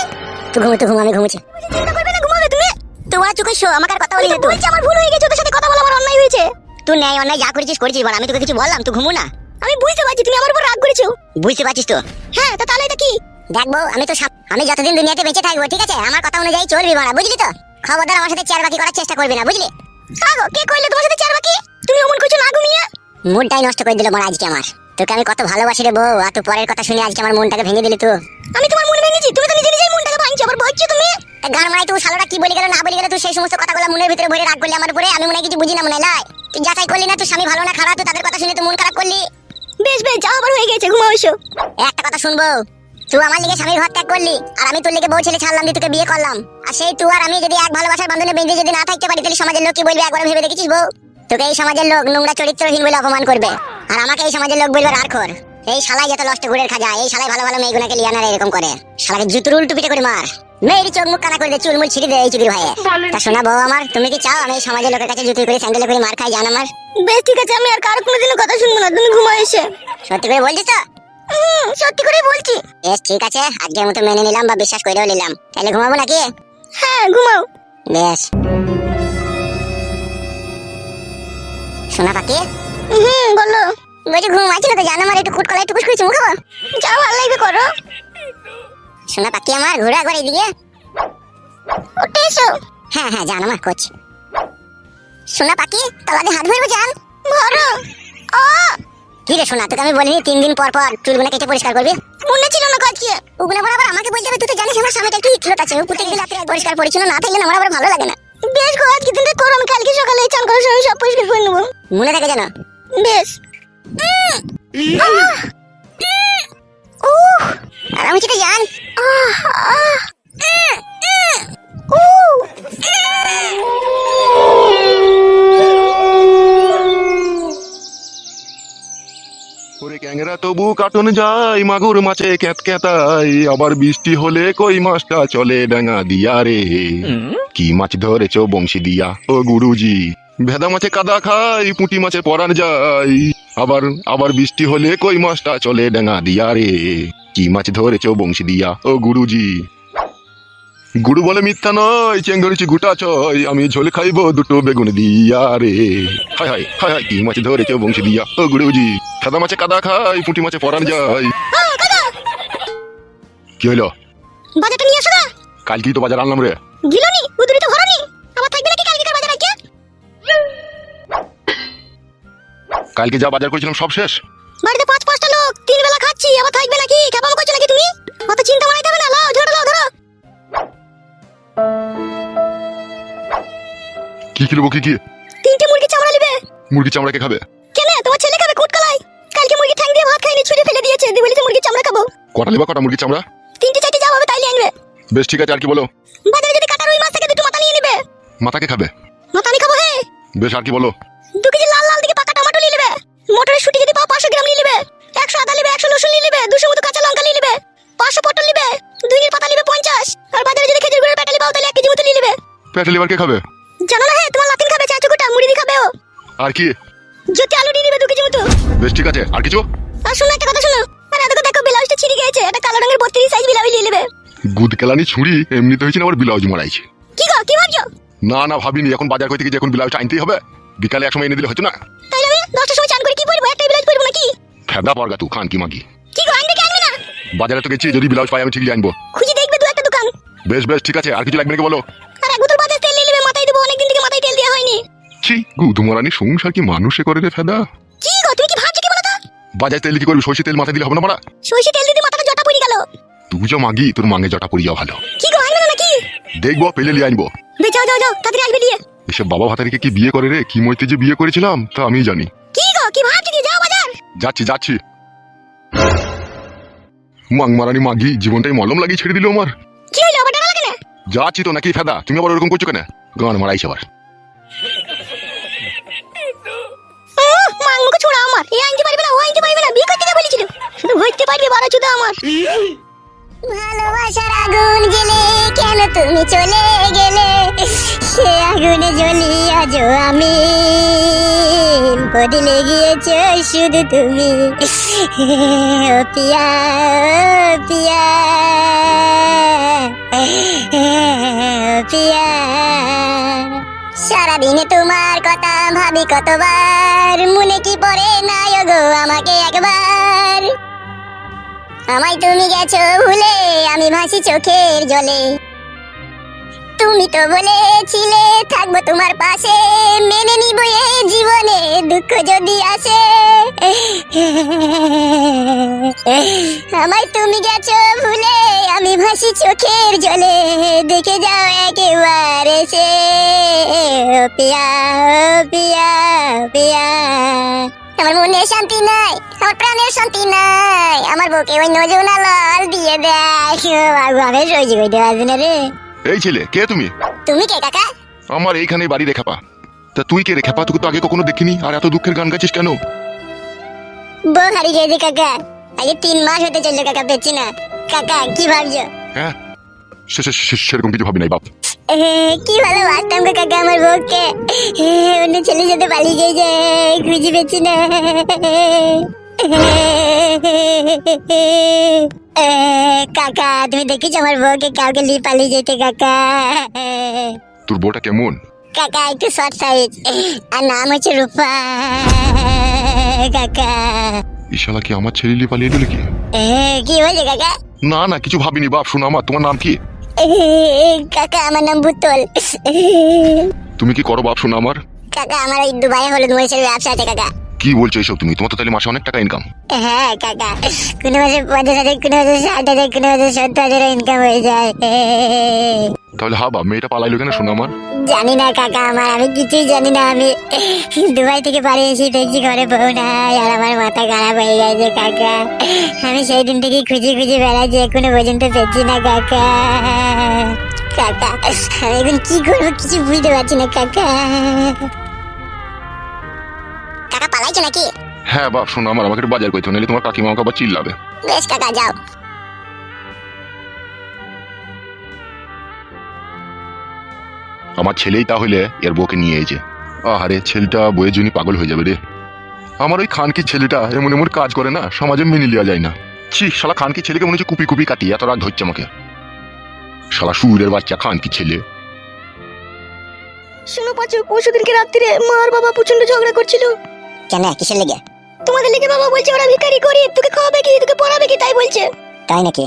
তুই ঘুমো আমি ঘুমোচ্ছি। চিন্তা করবে না, ঘুমাবে তুমি। তোমার চোখে শো, আমাকে আর কথা বলি না। তুই আমার ভুল হয়ে গেছে, তোর সাথে কথা বলা আমার অন্যায় হয়েছে। তুই ন্যায় অন্যায় যা করেছিস করেছিস, বল আমি তোকে কিছু বললাম? তুই ঘুমো না। আমি বুঝতে পারছি তুমি আমার উপর রাগ করেছো। বুঝতে পারছিস তো? হ্যাঁ তো তাহলে এটা কি? দেখবো আমি তো আমি যতদিন দুনিয়াতে বেঁচে থাকবো ঠিক আছে আমার কথা অনুযায়ী চলবি বড়া, বুঝলি তো? খবরদার আমার সাথে চেয়ার বাকি করার চেষ্টা করবি না, বুঝলি? আগো কে কইলে তোমার সাথে চেয়ার বাকি? তুমি অমন কিছু না ঘুমিয়ে মুডটাই নষ্ট করে দিল বড় আজকে আমার। তোকে আমি কত ভালোবাসি রে বউ, আর তুই পরের কথা শুনে আজকে আমার মনটাকে ভেঙে দিলি তুই। আমি তোমার মন ভেঙেছি? তুমি তো নিজে নিজেই মনটাকে ভাঙছো, আবার বলছো তুমি। গান মারাই তুই শালাটা কি বলি গেল না বলি গেল, তুই সেই সমস্ত কথাগুলো মনের ভিতরে ভরে রাগ করলি আমার উপরে। আমি মনে হয় কিছু বুঝি না মনে লাই। তুই যাচাই করলি না, তুই স্বামী ভালো না খারাপ, তুই তাদের কথা শুনে তুই মন খারাপ করলি। বেশ বেশ যাও, আবার হয়ে গেছে, ঘুমাও এসো। একটা কথা শুনবো, তুই আমার লিগে স্বামীর ঘর ত্যাগ করলি, আর আমি তোর লিগে বউ ছেলে ছাড়লাম দিয়ে তোকে বিয়ে করলাম। আর সেই তুই আর আমি যদি এক ভালোবাসার বন্ধনে বেঁধে যদি না থাকতে পারি, তাহলে সমাজের লোক কি বলবে একবার ভেবে দেখেছিস বউ? তোকে এই সমাজের লোক নোংরা চরিত্রহীন বলে অপমান করবে, আর আমাকে এই সমাজের লোক বলবে রাখর। এই শালাই যত নষ্ট গুড়ের খাজা, এই শালাই ভালো ভালো মেয়েগুলোকে লিয়ে আনার এরকম করে। শালাকে জুতুর উল্টো পিটে করে মার, মেয়েরই চোখ মুখ কানা করে দে, চুলমুল ছিঁড়ে দে এই চুদির ভাইয়ে। তা শোনা বউ আমার, তুমি কি চাও আমি এই সমাজের লোকের কাছে জুতুর করে স্যান্ডেলে করে মার খাই? জান আমার। বেশ ঠিক আছে, আমি আর কারো কোনোদিনও কথা শুনবো না, তুমি ঘুমাও এসে। সত্যি করে বলছিস তো? সত্যি করে বলছি। বেশ ঠিক আছে, আজকের মতো মেনে নিলাম বা বিশ্বাস করেও নিলাম। তাহলে ঘুমাবো নাকি? হ্যাঁ ঘুমাও। বেশ। শোনা পাখি? বলো। বলছি ঘুমাচ্ছি না তো জানো, আমার একটু কুটকলা একটু কুসকুস চুমু খাবো? যাও, ভালো লাগবে করো। শোনা পাখি আমার, ঘুরে একবার এইদিকে। ওঠে এসো। হ্যাঁ হ্যাঁ জান আমার, কোচ। শোনা পাখি, তলাতে হাত ভরবো জান। ভরো। কি রে শোনা, তোকে আমি বলিনি 3 দিন পর পর চুলগুলো কেটে পরিষ্কার করবি? মনে ছিল না কাজকে। ওগুলো আবার আমাকে বলতে হবে? তুই তো জানিস আমার সামনে একটু ইটলট আছে, উপর থেকে রাতে পরিষ্কার পরিচ্ছন্ন না থাকলে আমার আবার ভালো লাগে না। বেশ গো, আজকে দিনটা করো, আমি কালকে সকালে চান করার সময় সব পরিষ্কার করে নেবো। মনে থাকে জানো? বেশ। আরাম চিতে জান। ওরে ক্যাংরা তবু কাটন যায়, মাগুর মাছে ক্যাত ক্যাতাই, আবার বৃষ্টি হলে কই মাছটা চলে ডাঙা দিয়া রে। কি মাছ ধরেছো বংশী দিয়া ও গুরুজি? ভেদা মাছে কাদা খাই, পুঁটি মাছে পরান যায়, আবার আবার বৃষ্টি হলে কই মাছটা চলে ডাঙা দিয়া রে। কি মাছ ধরেছো বংশী দিয়া ও গুরুজি? গুরু বলে মিথ্যা নয়, চেং ধরেছি গোটা ছয়, আমি ঝোল খাইবো 2টো বেগুন দিয়া রে। হায় হায় হায় হায়, কি মাছ ধরেছো বংশী দিয়া ও গুরুজি? সাদা মাছে কাদা খাই, পুঁটি মাছে পরান যায়। কি হইলো? বাজারটা নিয়ে আসো না। কালকেই তো বাজার আনলাম রে। গিলনি উদুরি তো ভরনি, আবার থাকবে নাকি কালকের বাজার আজকে? কালকে যা বাজার করেছিলাম সব শেষ। বাড়িতে 5-5টা লোক, 3 বেলা খাচ্ছি, আবার থাকবে নাকি? কেমন করছো নাকি তুমি? অত চিন্তা মারাইতে হবে না, লাও ঝোড়া লাও ধরো। কি কিনবো কি? 3টে মুরগি চামড়া নিবে। মুরগি চামড়া কে খাবে? কেন, তোমার ছেলে খাবে কুটকলাই? কালকে মুরগি ঠ্যাং দিয়ে ভাত খাইনি, ছুঁড়ে ফেলে দিয়েছে, দিয়ে বলেছে মুরগি চামড়া খাবো। কটা নেবা, কটা মুরগি চামড়া? 3টে-4টে যা হবে তাইলে আনবে। বেশ ঠিক আছে, আর কি বলো? বাজারে যদি কাটা রুই মাছ থাকে 2টো মাথা নিয়ে নেবে। মাথা কে খাবে? মাথা আমি খাবো। হে, বেশ, আর কি বলো? 2 কেজি লাল লাল দিকে পাকা টমেটো নিয়ে নেবে। মটরের শুটি যদি পাও 500 গ্রাম নিয়ে নেবে। 100 আদা নেবে, 100 রসুন নিয়ে নেবে, 200 মতো কাঁচা লঙ্কা নিয়ে নেবে, 500 পটল নেবে, 2 নির পাতা নেবে 50, আর বাজারে যদি খেজুর গুড়ের প্যাকেট পাও তাহলে 1 কেজি মতো নিয়ে নেবে। পেটে লিভার কে খাবে? জানো না? হে, তোমার লাতিন খাবে, চাচুকুটা মুড়ি দিয়ে খাবে ও। আর কি? যদি আলু নিয়ে নেবে 2 কেজি মতো। বেশ ঠিক আছে, আর কিছু? আর শোনো একটা কথা শোনো, আরে দেখো দেখো ব্লাউজটা ছিঁড়ে গেছে, একটা কালো রঙের 32 সাইজ ব্লাউজ নিয়ে নেবে। গুদ কেলানি ছুরি এমনিতে হয়েছে না, আবার ব্লাউজ মারাইছে। কি গো, কি ভাবছো? না না, ভাবিনি, এখন বাজার করতে গিয়ে এখন ব্লাউজটা আনতেই হবে। বিকালে এক সময় এনে দিলে হতো না? তাইলে আমি 10টার সময় চান করে কি পরবো? একটাই ব্লাউজ পরবো নাকি? ফেদা পরগা তুই খান কি মাগি। কি গো, আনবে কি আনবে না? বাজারে তো গেছি, যদি ব্লাউজ পাই আমি ঠিকই আনবো। খুঁজে দেখবে 2-1টা দোকান। বেশ বেশ ঠিক আছে, আর কিছু লাগবে নাকি বলো? আর 1 বোতল বাজার তেল নিয়ে নেবে, মাথায় দেবো, অনেকদিন থেকে মাথায় তেল দেওয়া হয়নি। ছি, গুদমারানি সংসার কি মানুষে করে রে ফেদা? কি গো, তুমি কি ভাবছো কি বলো তো? বাজার তেল কি করবি? সরষে তেল মাথায় দিলে হবে না মারা? সরষে তেল দিতে মাথাটা জটা পড়ে গেল। তুই যা মাগি, তোর মাঙ্গে জটা পড়ি যাও ভালো। কি গো, আনবে না নাকি? দেখবো, পেলে লিয়ে আনবো। বে যাও যাও যাও, তাড়াতাড়ি আসবে দিয়ে। এসব বাবা ভাতারিকে কি বিয়ে করে রে? কি মইতে যে বিয়ে করেছিলাম তা আমি জানি। কি গো, কি ভাবছো কি? যাও বাজার। যাচ্ছি যাচ্ছি। মাং মারানি মাগি, জীবনটাই মলম লাগিয়ে ছেড়ে দিল আমার। কি হইলো, আবার টাকা লাগে না? যাচ্ছি তো, নাকি ফেদা তুমি আবার ওরকম করছো কেন? গান মারাইছে আবার। মাংমুকে ছোড়া আমার, এই আনতে পারবে না, ও আনতে পারবে না, বিয়ে করতে যা বলেছিল, শুধু হইতে পারবে বাড়া চুদা আমার। ভালোবাসার আগুন জ্বলে কেন তুমি চলে গেলে, সে আগুনে জ্বলি আজও আমি, বদলে গিয়েছো শুধু তুমি। ও পিয়া, ও পিয়া, ও পিয়া, সারাদিনে তোমার কথা ভাবি কতবার, মনে কি পড়ে না গো আমাকে একবার। আমায় তুমি গেছো ভুলে, আমি ভাসি চোখের জলে। তুমি তো বলেছিলে থাকবো তোমার পাশে, মেনে নিব এই জীবনে দুঃখ যদি আসে। আমায় তুমি গেছো ভুলে, আমি ভাসি চোখের জলে, দেখে যাও একেবারে সে। ও পিয়া, ও পিয়া, পিয়া, আমার মনে শান্তি নাই, আমার প্রাণের শান্তি নাই, আমার বুকে ওই নজনা লাল দিয়ে দেয়, আমি সহ্য করতে পারছি না রে। এই ছেলে কে তুমি? তুমি কে কাকা? আমার এইখানে বাড়ি রেখা পা। তা তুই কে রে খেপা? তোকে তো আগে কখনো দেখিনি, আর এত দুঃখের গান গাইছিস কেন? বউ হারিয়ে গেছে কাকা, আগে 3 মাস হতে চললো কাকা, পেয়েছি না। কাকা কি ভাবছো? হ্যাঁ, সেরকম কিছু ভাবি নাই বাপ। কি ভালোবাসতাম গো কাকা আমার বউকে, অন্য ছেলের সাথে পালিয়ে গেছে, খুঁজে পেয়েছি না। কাকা তুমি দেখেছো আমার বউকে কাউকে নিয়ে পালিয়ে যেতে কাকা? তোর বউটা কেমন? কাকা একটু শর্ট সাইজ, আর নাম হচ্ছে রূপা। কাকা ইশালা কি আমার ছেলে নিয়ে পালিয়ে দিল কি? কি বলছে কাকা? না না কিছু ভাবিনি বাপ। শোনো আমার, তোমার নাম কি? কাকা আমার নাম বুতল। তুমি কি করো বাপ? শোনো আমার। কাকা আমার ওই দুবাইয়ে হলুদ মরিচের ব্যবসা আছে কাকা। কি বলছো এইসব তুমি? তোমার তো তাহলে মাসে অনেক টাকা ইনকাম। হ্যাঁ কাকা, কোনো মাসে 50,000, কোনো মাসে 60,000, কোনো মাসে 70,000 ইনকাম হয়ে যায়। তাহলে হা বাপ, মেয়েটা পালাইলো কেন? শোনো আমার। জানি না কাকা, আমি কিছুই জানি না। আমি দুবাই থেকে পালিয়ে এসে দেখছি ঘরে বউ নাই, আর আমার মাথা খারাপ হয়ে গেছে কাকা। আমি সেই দিন থেকে খুঁজে খুঁজে বেড়াচ্ছি, এখনো পর্যন্ত পেয়েছি না কাকা। কাকা আমি এখন কি করবো কিছু বুঝতে পারছি না কাকা। কাকা পালাইছো নাকি? হ্যাঁ বাপ শোনো আমার, আমাকে একটু বাজার করতে, নাহলে তোমার কাকিমা আমাকে আবার চিল্লাবে। বেশ কাকা যাও। আমার ছেলেই তাহলে এর বউকে নিয়ে এসেছে। আহারে, ছেলেটা বইয়ের জন্য পাগল হয়ে যাবে রে। আমার ওই খানকি ছেলেটা এমন এমন কাজ করে না, সমাজে মেনে নেওয়া যায় না। ছি, শালা খানকি ছেলেকে মনে হচ্ছে কুপি কুপি কাটি, এত রাগ ধরছে আমাকে। শালা সুরের বাচ্চা খানকি ছেলে। শোনো পাঁচু, পরশুদিনকে রাত্রিরে মা আর বাবা প্রচন্ড ঝগড়া করছিল। কেন, কিসের লেগে? তোমাদের লেগে। বাবা বলছে ওরা ভিখারি গরিব, তোকে খাওয়াবে কি, তোকে পড়াবে কি, তাই বলছে। তাই নাকি?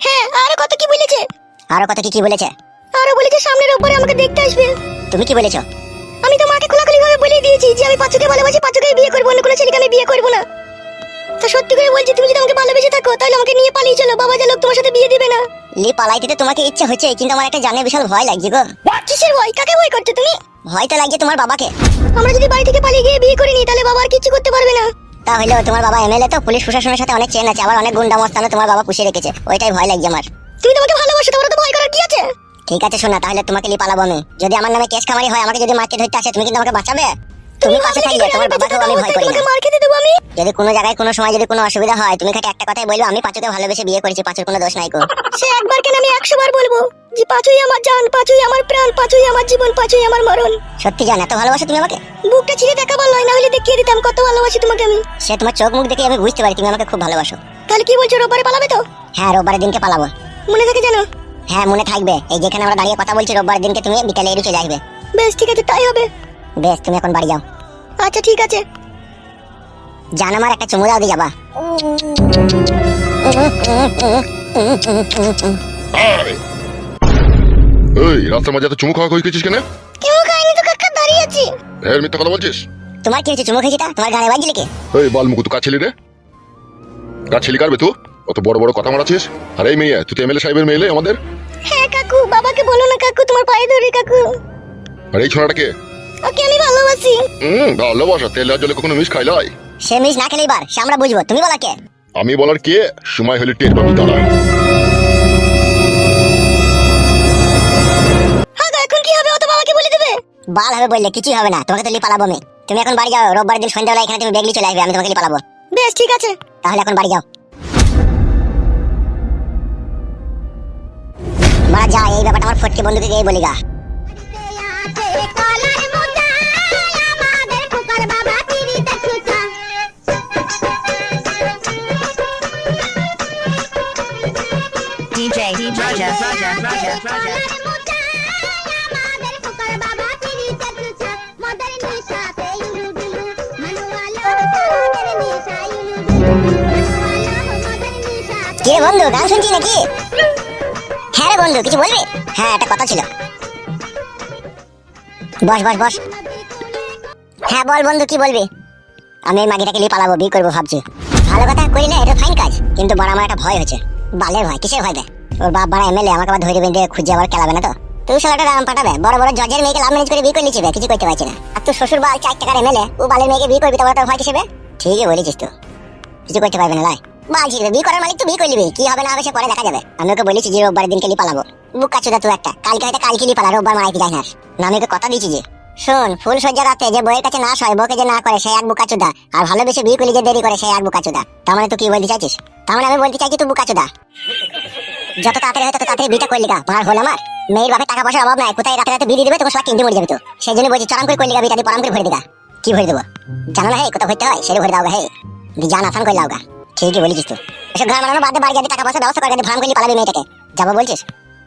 হ্যাঁ, আরো কত কি বলেছে। আরো কত কি বলেছে? আরো বলেছে সামনের রোববারে আমাকে দেখতে আসবে। তুমি কি বলেছো? আমি তো মাকে খোলাখুলি ভাবে বলে দিয়েছি যে আমি পাঁচুকে ভালোবাসি, পাঁচুকে বিয়ে করবো, অন্য কোনো ছেলেকে আমি বিয়ে করবো না। তা সত্যি করে বলছি, তুমি যদি আমাকে ভালোবেসে থাকো তাহলে আমাকে নিয়ে পালিয়ে চলো, বাবা যা লোক তোমার সাথে বিয়ে দিবে না। লি পালাই দিতে তোমাকে ইচ্ছা হচ্ছে, কিন্তু আমার একটা জানে বিশাল ভয় লাগছে গো। কিসের ভয়? কাকে ভয় করছো তুমি? ভয়টা লাগছে তোমার বাবাকে। আমরা যদি বাড়ি থেকে পালিয়ে গিয়ে বিয়ে করিনি তাহলে বাবা আর কিছু করতে পারবে না। তাহলে তোমার বাবা এমএলএ, তো পুলিশ প্রশাসনের সাথে অনেক চেন আছে, আবার অনেক গুন্ডা মস্তানও তোমার বাবা পুষে রেখেছে, ওইটাই ভয় লাগছে আমার। তুমি তোমাকে ভালোবাসো, তোমার তো ভয় করার কি আছে? ঠিক আছে শোনা, তাহলে তোমাকে নিয়ে পালাবো আমি। যদি আমার নামে কেস কামারি হয়, আমাকে যদি মারতে ধরতে আসে, তুমি কিন্তু আমাকে বাঁচাবে। তুমি পাশে থাকলে তোমার বাবাকেও আমি ভয় করি না। মার খেতে দেবো আমি। যদি কোনো জায়গায় কোনো সময় যদি কোনো অসুবিধা হয়, তুমি খালি একটা কথাই বলবে, আমি পাঁচুকে ভালোবেসে বিয়ে করেছি, পাঁচুর কোনো দোষ নাই গো। সে একবার কেন, আমি 100 বার বলবো যে পাঁচুই আমার জান, পাঁচুই আমার প্রাণ, পাঁচুই আমার জীবন, পাঁচুই আমার মরণ। সত্যি জান, এত ভালোবাসো তুমি আমাকে? বুকটা ছিঁড়ে দেখাবার নয়, না হলে দেখিয়ে দিতাম কত ভালোবাসি তোমাকে আমি। সে তোমার চোখ মুখ দেখে আমি বুঝতে পারি তুমি আমাকে খুব ভালোবাসো। তাহলে কি বলছো, রোববারে পালাবে তো? হ্যাঁ, রোববারের দিনকে পালাবো। মনে থাকে জানো? হ্যাঁ মনে থাকবে। এই যেখানে আমরা দাঁড়িয়ে কথা বলছি, রোববার দিনকে তুমি বিকালে এড়িয়ে চলে আসবে। বেশ ঠিক আছে, তাই হবে। বেশ, তুমি এখন বাড়ি যাও। আচ্ছা ঠিক আছে। জান আমার একটা চুমু দাও, দিয়ে যাবা। এই রাস্তার মাঝে এত চুমু খাওয়া খেয়েছিস কেন? কেউ খাইনি তো কাকা, দাঁড়িয়ে আছি। হ্যাঁ মিথ্যা কথা বলছিস। তোমার কি হয়েছে, চুমু খেয়েছিটা তোমার গানে বাজলি কি? এই বালমুকু, তো কার ছেলে রে? কার ছেলে কারবে তুই? অত বড় বড় কথা মারাছিস? আর এই মেয়ে, তুই তো এমএলএ সাহেবের মেয়ে আমাদের। হ্যাঁ কাকু, বাবাকে বলো না কাকু, তোমার পায়ে ধরে কাকু। আর এই ছোড়াটাকে? ওকে আমি ভালোবাসি। ভালোবাসা তেল আর জলে কখনো মিশ খাইলাই? সে মিস না খেলে এবার সে আমরা বুঝবো, তুমি বলা কে? আমি বলার কে? সময় হলে টের পাবি, দাঁড়া। হ্যাঁ এখন কি হবে, ও তো বাবাকে বলে দেবে। বাল হবে বললে কিছুই হবে না, তোমাকে তো লি পালাবো আমি। তুমি এখন বাড়ি যাও, রোববার দিন সন্ধ্যাবেলা এখানে তুমি বেগলি চলে আসবে, আমি তোমাকে লি পালাবো। বেশ ঠিক আছে, তাহলে এখন বাড়ি যাও। বাড়া যা, এই ব্যাপারটা আমার ফটকে বন্ধুকে গিয়ে বলি গা। DJ Raja. কি রে বন্ধু, গান শুনছিস নাকি? হ্যাঁ রে বন্ধু, কিছু বলবি? হ্যাঁ একটা কথা ছিল। বস বস বস। হ্যাঁ বল বন্ধু, কি বলবি? আমি এই মাগিটাকে নিয়ে পালাবো, বিয়ে করবো ভাবছি। ভালো কথা করিলে, এটা ফাইন কাজ, কিন্তু বড় আমার একটা ভয় হচ্ছে। বালের ভয়? কিসের ভয় দেয়? ওর বাপ বাড়া এমএলএ, আমাকে আবার ধরে বেঁধে খুঁজে আবার খেলাবে না তো? তুই শালাটা রাম পাঠাবে, বড় বড় জজের মেয়েকে লাভ ম্যারেজ করে বিয়ে করে নিচ্ছে, কিছু করতে পারছি না। আর তুই শ্বশুর বাল 4 টাকার এমএলএ, ও বালের মেয়েকে বিয়ে করবি, তারপর তোর ভয় কিসেবে? ঠিকই বলেছিস, তো কিছু করতে পারবে না লাই। বাল ছিড়বে, বিয়ে করার মালিক তো বিয়ে করে নিবি, কি হবে না হবে সে পরে দেখা যাবে। আমি ওকে বলেছি যে রোববারের দিনকে নিয়ে পালাবো। বুক কাচুদা তুই একটা, কালকে হয়তো কালকে নিয়ে পালা, রোববার মারাইতে যাই না। না আমি ওকে কথা দিয়েছি যে শোন, ফুল সজ্জা রাতে যে বইয়ের কাছে না সয়, বউকে যে না করে সে এক বোকাচোদা, আর ভালোবেসে বিয়ে করলে যে দেরি করে সে এক বোকাচোদা। তার মানে তুই কি বলতে চাইছিস? তার মানে আমি বলতে চাইছি তুই বোকাচোদা। যত তাড়াতাড়ি হয় তত তাড়াতাড়ি বিটা করলি গা, মার হল আমার। মেয়ের বাপে টাকা পয়সার অভাব নাই, কোথায় রাতে রাতে বিয়ে দিবে, তোমার সবাই কিনতে মরে যাবে। তো সেই জন্য বলছি চরাম করে করলি গা, বিটা দিয়ে পরাম করে ভরে দিগা। কি ভরে দেবো জানো না? হে কোথাও ভরতে হয় সেটা ভরে দাও গা। হে জান আসান করে লাও গা। ঠিকই বলেছিস তুই। এসব ঘর বানানো বাদে বাড়ি গিয়ে টাকা পয়সা ব্যবস্থা করে ভাড়া করলি পালাবি মেয়েটাকে। যাবো বলছিস?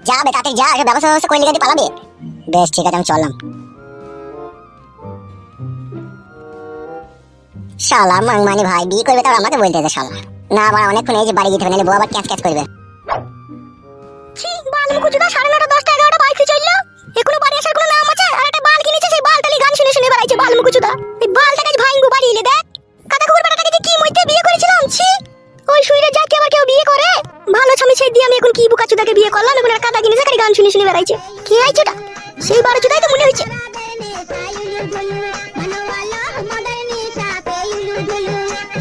যাবে তাড়াতাড়ি যা, এসব ব্যবস্থা করলি গিয়ে পালাবি। বেশ ঠিক আছে, আমি চললাম। শালা মাংমানি ভাই বিয়ে করবে তার আমাকে বলতে দে শালা। না আমার অনেকক্ষণ এই যে বাড়ি যেতে হবে, নাহলে বউ আবার ক্যাচ ক্যাচ করবে। বাল মুকুচুদা 9:30 10টা 11টা বাইকে চললো, এখনো বাড়ি আসার কোনো নাম আছে? আর একটা বাল কিনেছে, সেই বালটালি গান শুনে শুনে বেড়াইছে বাল মুকুচুদা। এই বালটাকে আজ ভাঙবো বাড়ি এলে দেখ। কাকা কুকুর বেটাটাকে যে কি মইতে বিয়ে করেছিলাম, ছি। ওই শুইরে যা কি আবার কেউ বিয়ে করে? ভালো স্বামী ছেড়ে দিয়ে আমি এখন কি বুকাচুদাকে বিয়ে করলাম, এখন আর কাদা কিনেছে খালি গান শুনে শুনে বেড়াইছে। কি আইছে ওটা? সেই বারোচুদাই তো মনে হইছে।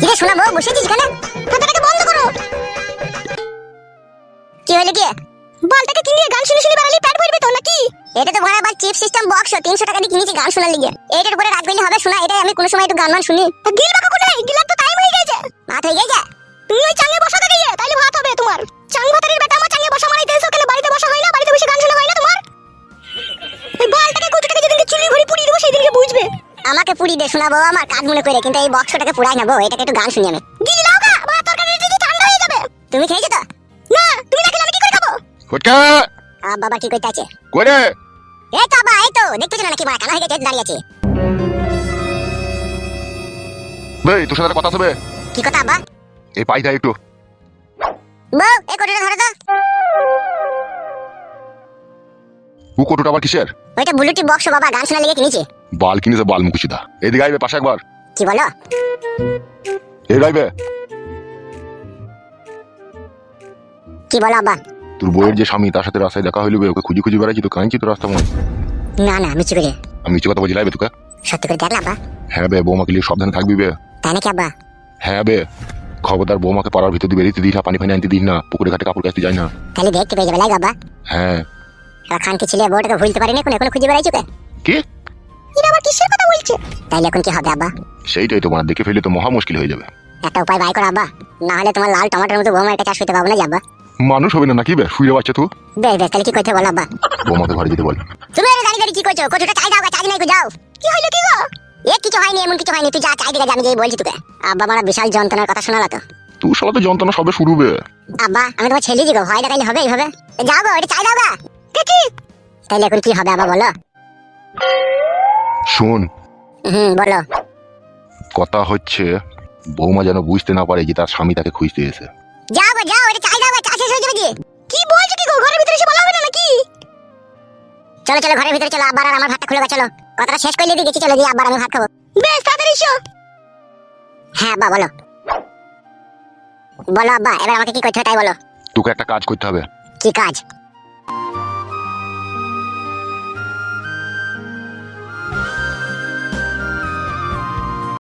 কিরে শোনা বউ, বসেছিস কেন? কথাটাকে বন্ধ করো। কি হলো কি? বালটাকে কিনে গান শুনে শুনে বেড়ালি পেট ভরবে তো নাকি? এটা তো ভরা বাল চিপ সিস্টেম বক্স, 300 টাকা দিয়ে কিনেছি গান শোনার লিগে। এটার উপরে রাত গইলে হবে শোনা, এটাই আমি কোন সময় একটু গান মান শুনি। গিল বাকা কোনে? গিলার তো টাইম হয়ে গেছে। ভাত হয়ে গেছে? তুমি ওই চাঙ্গে বসা থেকে গিয়ে তাইলে ভাত হবে তোমার। চাং ভাতারের বেটা আমার চাঙ্গে বসা মারাইতেছো কেন? বাড়িতে বসা হয় না? বাড়িতে বসে গান শোনা হয় না তোমার? এই বালটাকে কতটাকে যেদিনকে চুলি ভরি পুড়িয়ে দেবো সেই দিনকে বুঝবে। আমাকে পুড়ি দে শোনাবো আমার কাজ মনে করে, কিন্তু এই বক্সটাকে পুড়াই না বউ, এটাকে একটু গান শুনি আমি। গিলি লাও গা, বা তরকারি যদি ঠান্ডা হয়ে যাবে। তুমি খেয়েছো তো? না, তুমি না খেলে আমি কি করে খাবো? কোটা বাবা কি কইতে আছে? করে এই তো বাবা, এই তো দেখতেছ না নাকি মা কানা হয়ে গেছে দাঁড়িয়ে আছে। ভাই তোর সাথে কথা হবে। কি কথা আব্বা? এই পাই দা একটু। বউ এই কোটটা ধরে দাও। ও কোটটা আবার কিসের? ওইটা ব্লুটুথ বক্স বাবা, গান শোনা লেগে কিনেছে। বাল কিনেছে বাল মুকুচিদা। এদিকে আইবে পাশে একবার। কি বলো? এই আইবে। কি বলো আব্বা? তোর বইয়ের যে স্বামী তার সাথে রাস্তায় দেখা হইলো, ওকে খুঁজি খুঁজি বেড়াচ্ছি তো, কাঁদছি তো রাস্তা মনে। না না মিছি করে। আমি মিছে কথা বলছি লাইবে তোকে? সত্যি করে দেখলা আব্বা? হ্যাঁ বে, বৌমাকে নিয়ে সাবধানে থাকবি বে। তাই নাকি আব্বা? হ্যাঁ বে, খবরদার বৌমাকে পাড়ার ভিতর দিয়ে বেরিয়ে দিস না, পানি ফানি আনতে দিস না, পুকুরে ঘাটে কাপড় কাচতে যাই না। তাহলে দেখতে পেয়ে যাবে লাগে আব্বা। হ্যাঁ। আর খানকে ছেলে বউটাকে ভুলতে পারিনি, এখন এখন খুঁজে বেড়াইছো কে? কি? এটা আবার কিসের কথা বলছে? তাইলে এখন কি হবে আব্বা? সেইটাই তোমার দেখে ফেলে তো মহা মুশকিল হয়ে যাবে। একটা উপায় বাই করো আব্বা, না হলে তোমার লাল টমাটোর মতো বৌমা একটা চাষ করতে পারবো না যে আব্বা। মানুষ হবে না নাকি বে? শুয়ে বাচ্চা তুই। বেশ বেশ, তাহলে কি করতে বলো আব্বা? বৌমাকে ঘরে যেতে বল। তুমি এর দাঁড়িয়ে দাঁড়িয়ে কি করছো? কতটা চাই দাও, চাই নাই গো, যাও। কি হইলো কি গো? এ কিছু হয়নি, এমন কিছু হয়নি, তুই যা চাই দিকে, আমি যেই বলছি তোকে। আব্বা আমার বিশাল যন্ত্রণার কথা শোনালো তো। তুই শালা তো যন্ত্রণা সবে শুরু বে। আব্বা আমি তোমার ছেলে দিগো, ভয় দেখাইলে হবে এইভাবে? যাও গো, এটা চাই দাও গা। কি? তাইলে এখন কি হবে আব্বা বলো? শোন, বলো। কথা হচ্ছে বৌমা যেন বুঝতে না পারে যে তার স্বামী তাকে খুঁজতে এসে। যাও গো যাও, এটা চাই দাও গা, চা শেষ হয়ে যাবে যে। কি বলছো কি গো? ঘরের ভিতরে এসে বলা হবে না নাকি? চলো চলো ঘরের ভিতরে চলো, আব্বার আর আমার ভাতটা খুলে গা, চলো। কথাটা শেষ করলে দিয়ে গেছি, চলো দিয়ে আব্বার আমি ভাত খাবো। বেশ তাড়াতাড়ি এসো। হ্যাঁ আব্বা বলো। বলো আব্বা, এবার আমাকে কি করতে হবে তাই বলো। তোকে একটা কাজ করতে হবে। কি কাজ?